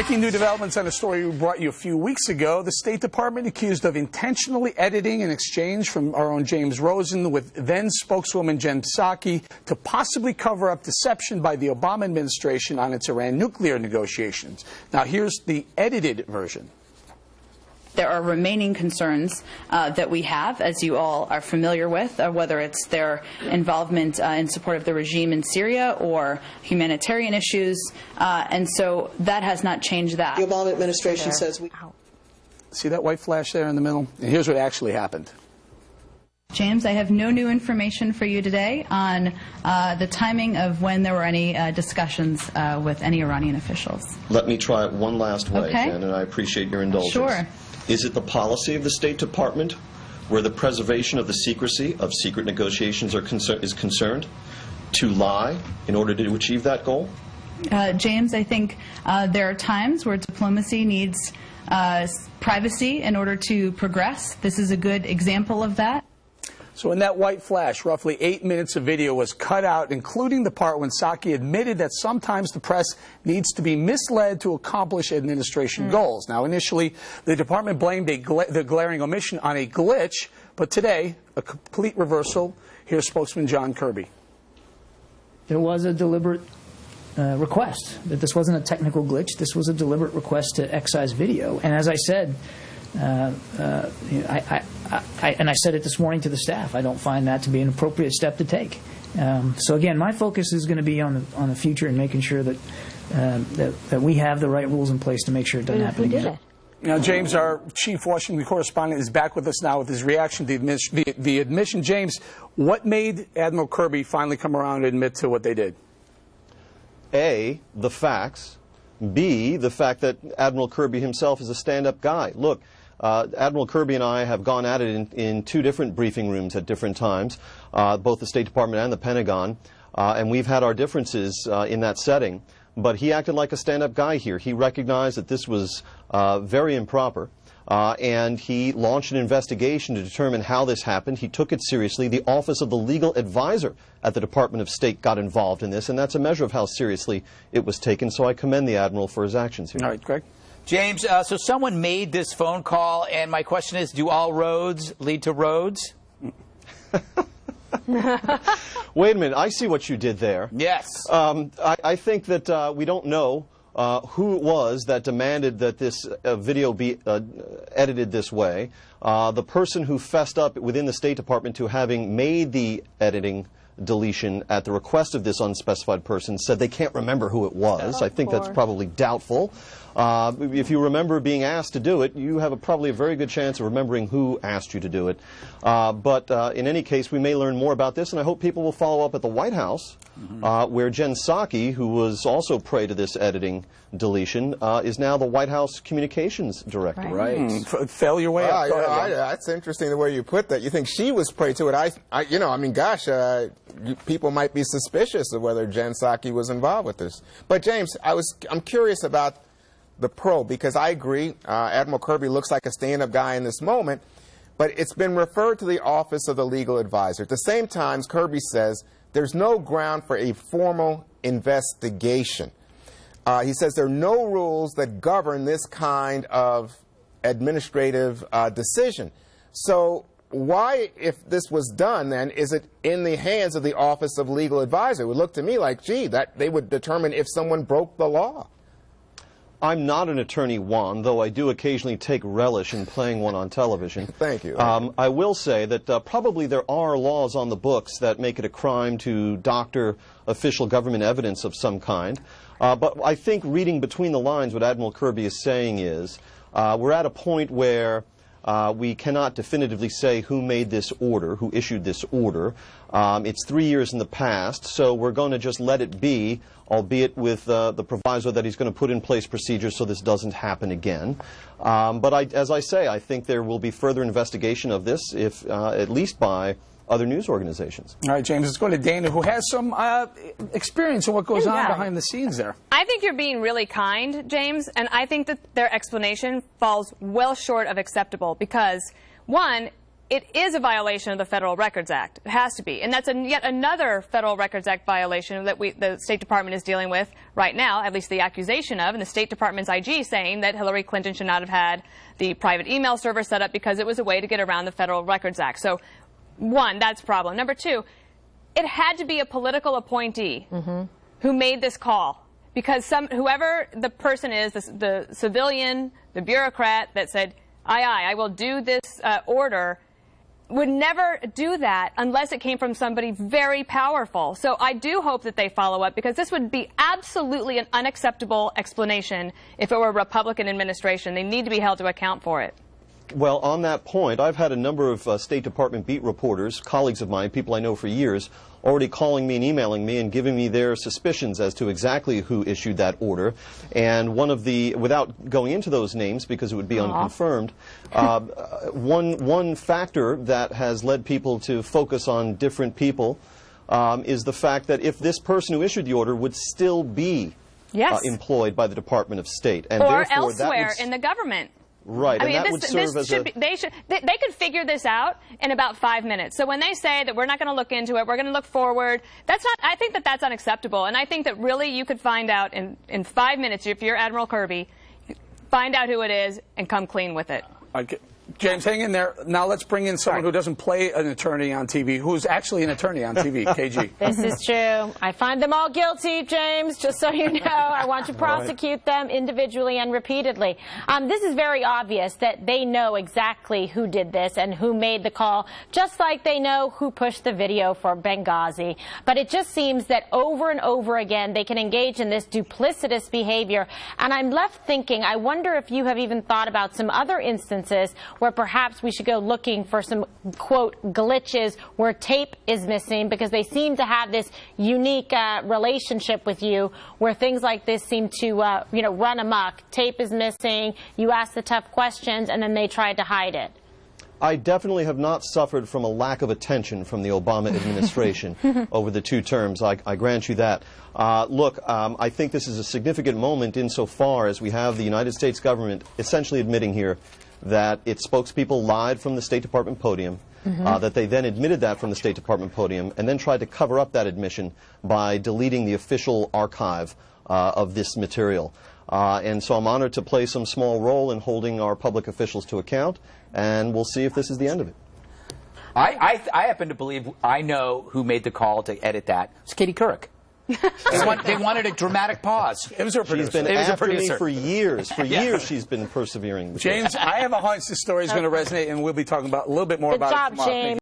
Breaking new developments on a story we brought you a few weeks ago. The State Department accused of intentionally editing an exchange from our own James Rosen with then spokeswoman Jen Psaki to possibly cover up deception by the Obama administration on its Iran nuclear negotiations. Now here's the edited version. There are remaining concerns that we have, as you all are familiar with, whether it's their involvement in support of the regime in Syria or humanitarian issues, and so that has not changed that. The Obama administration says we... See that white flash there in the middle? And here's what actually happened. James, I have no new information for you today on the timing of when there were any discussions with any Iranian officials. Let me try it one last way, Okay. Jen, and I appreciate your indulgence. Sure. Is it the policy of the State Department where the preservation of the secrecy of secret negotiations is concerned to lie in order to achieve that goal? James, I think there are times where diplomacy needs privacy in order to progress. This is a good example of that. So in that white flash, roughly 8 minutes of video was cut out, including the part when Psaki admitted that sometimes the press needs to be misled to accomplish administration goals. Now, initially, the department blamed the glaring omission on a glitch, but today, a complete reversal. Here's spokesman John Kirby. There was a deliberate request, that this wasn't a technical glitch. This was a deliberate request to excise video. And as I said, and I said it this morning to the staff, I don't find that to be an appropriate step to take. So again, my focus is going to be on the future and making sure that that we have the right rules in place to make sure it doesn't happen again. Now, James, our chief Washington correspondent, is back with us now with his reaction to the admission. James, what made Admiral Kirby finally come around and admit to what they did? A, the facts. B, the fact that Admiral Kirby himself is a stand-up guy. Look, Admiral Kirby and I have gone at it in two different briefing rooms at different times, both the State Department and the Pentagon, and we've had our differences in that setting. But he acted like a stand-up guy here. He recognized that this was very improper, and he launched an investigation to determine how this happened. He took it seriously. The Office of the Legal Advisor at the Department of State got involved in this, and that's a measure of how seriously it was taken. So I commend the Admiral for his actions here. All right, Greg. James, so someone made this phone call, and my question is, do all roads lead to roads? Wait a minute. I see what you did there. Yes. I think that we don't know who it was that demanded that this video be edited this way. The person who fessed up within the State Department to having made the editing deletion at the request of this unspecified person said they can't remember who it was. I think that's probably doubtful. If you remember being asked to do it, you have probably a very good chance of remembering who asked you to do it. But in any case, we may learn more about this, and I hope people will follow up at the White House, where Jen Psaki, who was also prey to this editing deletion, is now the White House Communications Director. Right. Fail your way up. That's interesting the way you put that. You think she was prey to it. I mean, gosh, people might be suspicious of whether Jen Psaki was involved with this. But James, I'm curious about the probe, because I agree, Admiral Kirby looks like a stand-up guy in this moment, but it's been referred to the Office of the Legal Advisor. At the same time, Kirby says there's no ground for a formal investigation. He says there are no rules that govern this kind of administrative decision. So why, if this was done, then, is it in the hands of the Office of Legal Advisor? It would look to me like, gee, that they would determine if someone broke the law. I'm not an attorney, Juan, though I do occasionally take relish in playing one on television. Thank you. I will say that probably there are laws on the books that make it a crime to doctor official government evidence of some kind. But I think reading between the lines what Admiral Kirby is saying is we're at a point where we cannot definitively say who made this order, who issued this order. It's 3 years in the past, so we're going to just let it be, albeit with the proviso that he's going to put in place procedures so this doesn't happen again. But as I say, I think there will be further investigation of this, if at least by other news organizations. All right, James, let's go to Dana, who has some experience in what goes on behind the scenes there. I think you're being really kind, James, and I think that their explanation falls well short of acceptable because, one, it is a violation of the Federal Records Act. It has to be. And that's yet another Federal Records Act violation that the State Department is dealing with right now, at least the accusation of, and the State Department's IG saying that Hillary Clinton should not have had the private email server set up because it was a way to get around the Federal Records Act. So, one, that's a problem. Number two, it had to be a political appointee who made this call. Because whoever the person is, the civilian, the bureaucrat that said, I will do this order, would never do that unless it came from somebody very powerful. So I do hope that they follow up, because this would be absolutely an unacceptable explanation if it were a Republican administration. They need to be held to account for it. Well, on that point, I've had a number of State Department beat reporters, colleagues of mine, people I know for years, already calling me and emailing me and giving me their suspicions as to exactly who issued that order. And one of the, without going into those names because it would be unconfirmed, one factor that has led people to focus on different people is the fact that if this person who issued the order would still be employed by the Department of State, and or therefore elsewhere that would, in the government. Right, I mean, and that would serve as a... They could figure this out in about 5 minutes. So when they say that we're not going to look into it, we're going to look forward, that's not, I think that that's unacceptable. And I think that really you could find out in 5 minutes, if you're Admiral Kirby, find out who it is and come clean with it. James, hang in there. Now let's bring in someone who doesn't play an attorney on TV, who's actually an attorney on TV, KG. This is true. I find them all guilty, James, just so you know. I want to prosecute them individually and repeatedly. This is very obvious that they know exactly who did this and who made the call, just like they know who pushed the video for Benghazi. But it just seems that over and over again they can engage in this duplicitous behavior. And I'm left thinking, I wonder if you have even thought about some other instances where perhaps we should go looking for some, quote, glitches where tape is missing, because they seem to have this unique relationship with you where things like this seem to, run amok. Tape is missing, you ask the tough questions, and then they try to hide it. I definitely have not suffered from a lack of attention from the Obama administration over the 2 terms. I grant you that. Look, I think this is a significant moment insofar as we have the United States government essentially admitting here that its spokespeople lied from the State Department podium, that they then admitted that from the State Department podium, and then tried to cover up that admission by deleting the official archive of this material. And so I'm honored to play some small role in holding our public officials to account, and we'll see if this is the end of it. I happen to believe I know who made the call to edit that. It's Katie Couric. They wanted a dramatic pause. It was her producer. She's been after me for years. For years she's been persevering. James, I have a hunch this story is going to resonate, and we'll be talking about a little bit more about it tomorrow. Good job, James.